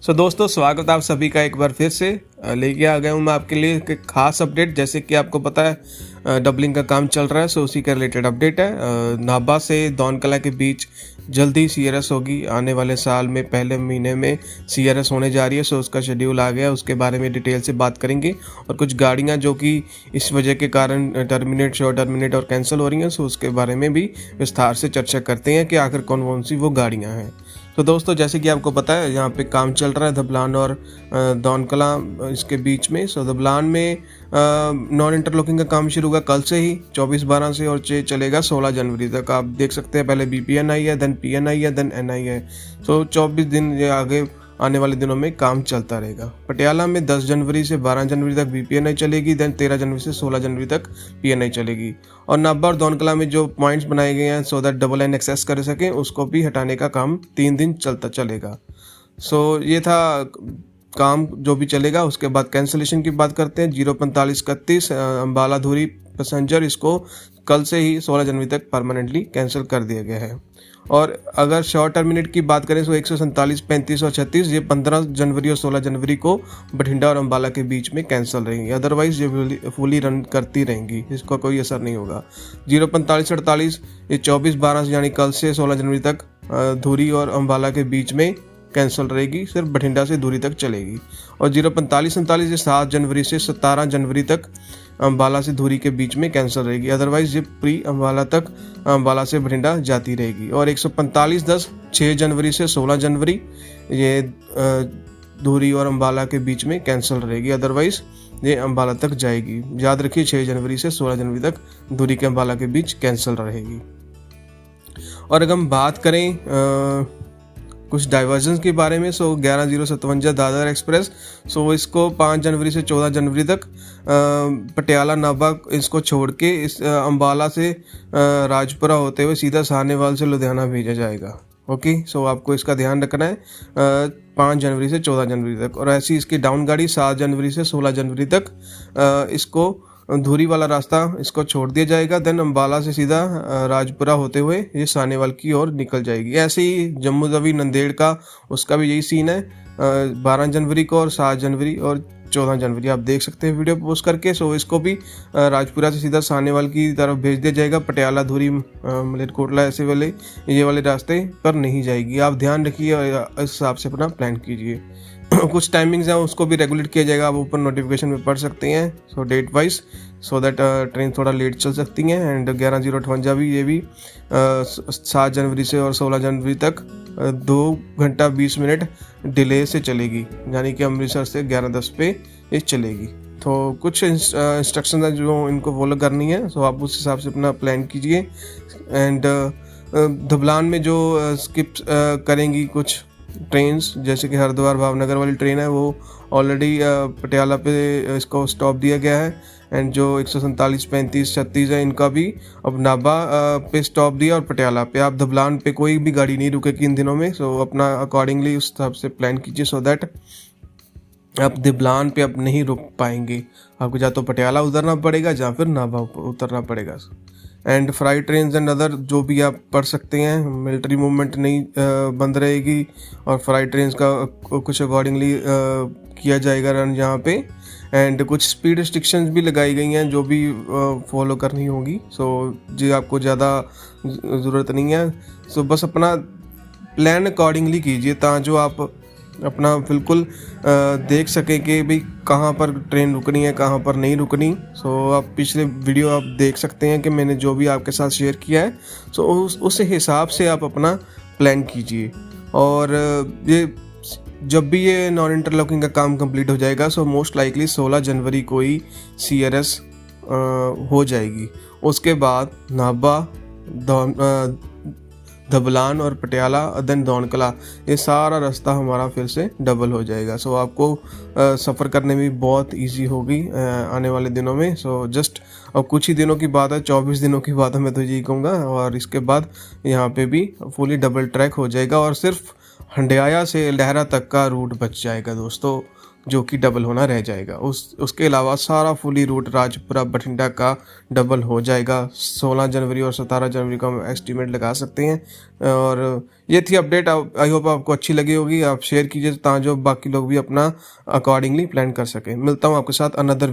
दोस्तों स्वागत आप सभी का एक बार फिर से लेके आ गया हूँ मैं आपके लिए एक खास अपडेट। जैसे कि आपको पता है डबलिंग का काम चल रहा है, सो उसी का रिलेटेड अपडेट है। नाभा से दौनकला के बीच जल्दी CRS होगी। आने वाले साल में पहले महीने में CRS होने जा रही है, सो उसका शेड्यूल आ गया। उसके बारे में डिटेल से बात करेंगे और कुछ गाड़ियाँ जो कि इस वजह के कारण टर्मिनेट और कैंसिल हो रही हैं, सो उसके बारे में भी विस्तार से चर्चा करते हैं कि आखिर कौन कौन सी वो गाड़ियाँ हैं। तो दोस्तों जैसे कि आपको पता है यहाँ पे काम चल रहा है धबलान और दौनकला इसके बीच में। सो धबलान में नॉन इंटरलॉकिंग का काम शुरू होगा कल से ही 24/12 से और चलेगा 16 जनवरी तक। आप देख सकते हैं पहले BPN आई है, देन PN आई है, देन NI है। सो 24 दिन ये आगे आने वाले दिनों में काम चलता रहेगा। पटियाला में 10 जनवरी से 12 जनवरी तक BPNI चलेगी, देन 13 जनवरी से 16 जनवरी तक PNI चलेगी। और नाभा और दौनकला में जो पॉइंट्स बनाए गए हैं so that double line access कर सकें, उसको भी हटाने का काम 3 दिन चलेगा। सो ये था काम जो भी चलेगा। उसके बाद कैंसिलेशन की बात करते हैं। 04531 अम्बाला धुरी पैसेंजर, इसको कल से ही 16 जनवरी तक परमानेंटली कैंसिल कर दिया गया है। और अगर शॉर्ट टर्मिनेट की बात करें तो 147, 35 और 36 ये 15 जनवरी और 16 जनवरी को बठिंडा और अम्बाला के बीच में कैंसिल रहेंगी। अदरवाइज ये फुली रन करती रहेंगी, इसका कोई असर नहीं होगा। 045, 48 ये 24/12 यानी कल से 16 जनवरी तक धुरी और अम्बाला के बीच में कैंसिल रहेगी, सिर्फ बठिंडा से धुरी तक चलेगी। और 045, 47 ये 7 जनवरी से 17 जनवरी तक अम्बाला से धुरी के बीच में कैंसिल रहेगी। अदरवाइज ये प्री अम्बाला तक अम्बाला से बठिंडा जाती रहेगी। और 145/10 6 जनवरी से 16 जनवरी ये धुरी और अम्बाला के बीच में कैंसिल रहेगी। अदरवाइज ये अम्बाला तक जाएगी। याद रखिए 6 जनवरी से 16 जनवरी तक धुरी के अम्बाला के बीच कैंसिल रहेगी। और अगर हम बात करें कुछ डाइवर्जन के बारे में, सो 11057 दादर एक्सप्रेस, सो इसको 5 जनवरी से 14 जनवरी तक पटियाला नाभा इसको छोड़ के इस अम्बाला से राजपुरा होते हुए सीधा साहनेवाल से लुधियाना भेजा जाएगा। ओके, सो आपको इसका ध्यान रखना है 5 जनवरी से 14 जनवरी तक। और ऐसी इसकी डाउन गाड़ी 7 जनवरी से 16 जनवरी तक इसको धुरी वाला रास्ता इसको छोड़ दिया जाएगा। देन अम्बाला से सीधा राजपुरा होते हुए ये सानेवाल की ओर निकल जाएगी। ऐसे ही जम्मू तवी नंदेड़ का उसका भी यही सीन है 12 जनवरी को और 7 जनवरी और 14 जनवरी। आप देख सकते हैं वीडियो पोस्ट करके। सो इसको भी राजपुरा से सीधा सानेवाल की तरफ भेज दिया जाएगा। पटियाला धुरी मलेरकोटला ऐसे वाले ये वाले रास्ते पर नहीं जाएगी। आप ध्यान रखिए और इस हिसाब से अपना प्लान कीजिए। कुछ टाइमिंग्स हैं उसको भी रेगुलेट किया जाएगा, आप ऊपर नोटिफिकेशन में पढ़ सकते हैं। So date wise so that train थोड़ा लेट चल सकती हैं। एंड 11058 भी ये भी 7 जनवरी से और 16 जनवरी तक 2 घंटा 20 मिनट डिले से चलेगी, यानी कि अमृतसर से 11:10 पे ये चलेगी। तो कुछ इंस्ट्रक्शन है जो इनको फॉलो करनी है, सो आप उस हिसाब से अपना प्लान कीजिए। एंड धबलान में जो स्किप करेंगी कुछ ट्रेन्स, जैसे कि हरिद्वार भावनगर वाली ट्रेन है, वो ऑलरेडी पटियाला पे इसको स्टॉप दिया गया है। एंड जो 147, 35, 36 है इनका भी अब नाभा पे स्टॉप दिया और पटियाला पे। आप धबलान पे कोई भी गाड़ी नहीं रुकेगी इन दिनों में, सो अपना अकॉर्डिंगली उस हिसाब से प्लान कीजिए सो दैट आप धबलान पे अब नहीं रुक पाएंगे। आपको या तो पटियाला उतरना पड़ेगा या फिर नाभा उतरना पड़ेगा। And freight train and other जो भी आप पढ़ सकते हैं, मिलिट्री मूवमेंट नहीं बंद रहेगी और फ्राइट ट्रेन का कुछ अकॉर्डिंगली किया जाएगा रन यहाँ पे। एंड कुछ स्पीड रिस्ट्रिक्शंस भी लगाई गई हैं जो भी फॉलो करनी होगी। सो जी आपको ज़्यादा ज़रूरत नहीं है, सो बस अपना प्लान अकॉर्डिंगली कीजिए ताकि आप अपना बिल्कुल देख सकें कि भाई कहाँ पर ट्रेन रुकनी है कहाँ पर नहीं रुकनी। सो आप पिछले वीडियो आप देख सकते हैं कि मैंने जो भी आपके साथ शेयर किया है, सो उस हिसाब से आप अपना प्लान कीजिए। और ये जब भी ये नॉन इंटरलॉकिंग का काम कंप्लीट हो जाएगा, सो मोस्ट लाइकली 16 जनवरी को ही CRS हो जाएगी। उसके बाद नाभा, धबलान और पटियाला देन दौनकला ये सारा रास्ता हमारा फिर से डबल हो जाएगा। सो आपको सफ़र करने में बहुत इजी होगी आने वाले दिनों में। सो जस्ट अब कुछ ही दिनों की बात है, 24 दिनों की बात है मैं तो यही कहूँगा। और इसके बाद यहाँ पे भी फुली डबल ट्रैक हो जाएगा और सिर्फ हंडियाया से लहरा तक का रूट बच जाएगा दोस्तों। जो कि डबल होना रह जाएगा। उसके अलावा सारा फुली रूट राजपुरा बठिंडा का डबल हो जाएगा 16 जनवरी और 17 जनवरी को हम एस्टीमेट लगा सकते हैं। और ये थी अपडेट। आई होप आपको अच्छी लगी होगी। आप शेयर कीजिए ताकि जो बाकी लोग भी अपना अकॉर्डिंगली प्लान कर सकें। मिलता हूँ आपके साथ अनदर